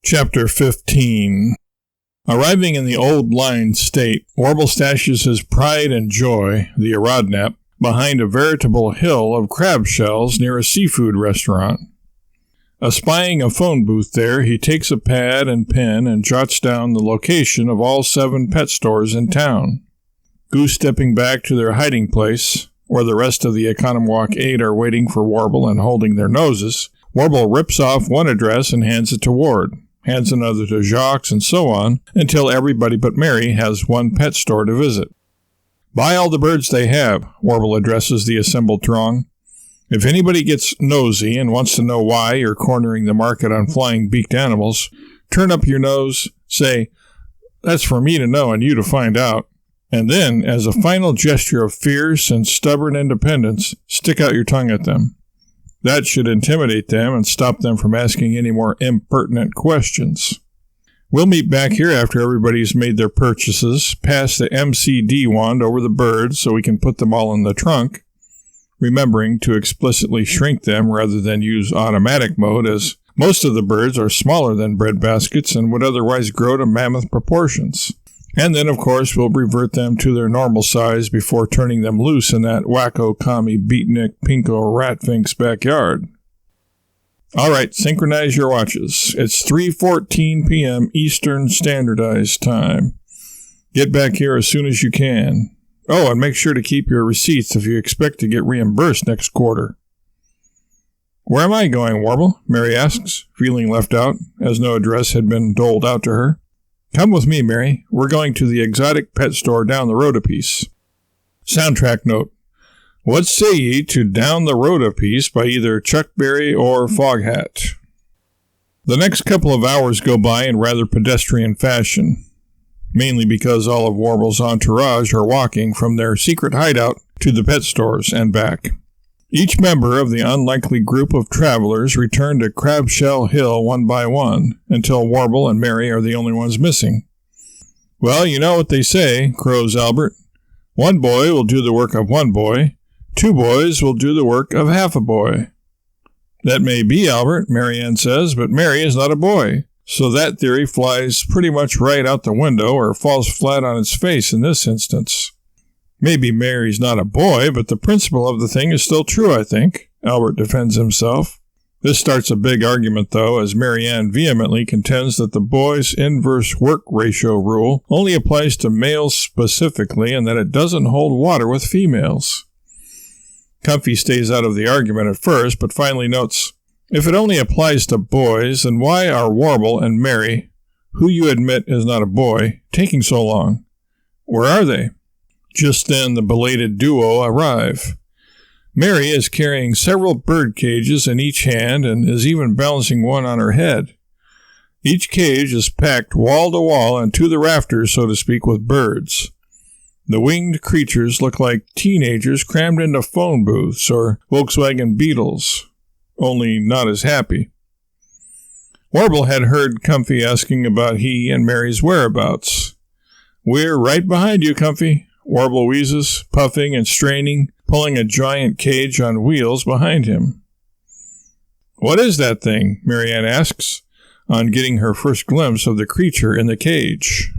Chapter 15. Arriving in the old line state, Warble stashes his pride and joy, the Arodnap, behind a veritable hill of crab shells near a seafood restaurant. Espying a phone booth there, he takes a pad and pen and jots down the location of all 7 pet stores in town. Goose-stepping back to their hiding place, where the rest of the Economwalk 8 are waiting for Warble and holding their noses, Warble rips off one address and hands it to Ward, hands another to Jacques, and so on, until everybody but Mary has one pet store to visit. Buy all the birds they have, Warble addresses the assembled throng. If anybody gets nosy and wants to know why you're cornering the market on flying-beaked animals, turn up your nose, say, "That's for me to know and you to find out," and then, as a final gesture of fierce and stubborn independence, stick out your tongue at them. That should intimidate them and stop them from asking any more impertinent questions. We'll meet back here after everybody's made their purchases, pass the MCD wand over the birds so we can put them all in the trunk, remembering to explicitly shrink them rather than use automatic mode, as most of the birds are smaller than bread baskets and would otherwise grow to mammoth proportions. And then, of course, we'll revert them to their normal size before turning them loose in that wacko, commie, beatnik, pinko ratfink's backyard. All right, synchronize your watches. It's 3:14 p.m. Eastern Standardized Time. Get back here as soon as you can. Oh, and make sure to keep your receipts if you expect to get reimbursed next quarter. Where am I going, Warble? Mary asks, feeling left out, as no address had been doled out to her. Come with me, Mary. We're going to the exotic pet store down the road a piece. Soundtrack note. What say ye to Down the Road a Piece by either Chuck Berry or Foghat? The next couple of hours go by in rather pedestrian fashion, mainly because all of Warble's entourage are walking from their secret hideout to the pet stores and back. Each member of the unlikely group of travelers return to Crabshell Hill one by one, until Warble and Mary are the only ones missing. Well, you know what they say, crows Albert. One boy will do the work of one boy. 2 boys will do the work of half a boy. That may be, Albert, Marianne says, but Mary is not a boy, so that theory flies pretty much right out the window or falls flat on its face in this instance. Maybe Mary's not a boy, but the principle of the thing is still true, I think, Albert defends himself. This starts a big argument, though, as Marianne vehemently contends that the boys' inverse work ratio rule only applies to males specifically and that it doesn't hold water with females. Comfy stays out of the argument at first, but finally notes, if it only applies to boys, then why are Warble and Mary, who you admit is not a boy, taking so long? Where are they? Just then the belated duo arrive. Mary is carrying several bird cages in each hand and is even balancing one on her head. Each cage is packed wall to wall and to the rafters, so to speak, with birds. The winged creatures look like teenagers crammed into phone booths or Volkswagen Beetles, only not as happy. Warble had heard Comfy asking about he and Mary's whereabouts. We're right behind you, Comfy, Warble wheezes, puffing and straining, pulling a giant cage on wheels behind him. What is that thing? Marianne asks, on getting her first glimpse of the creature in the cage.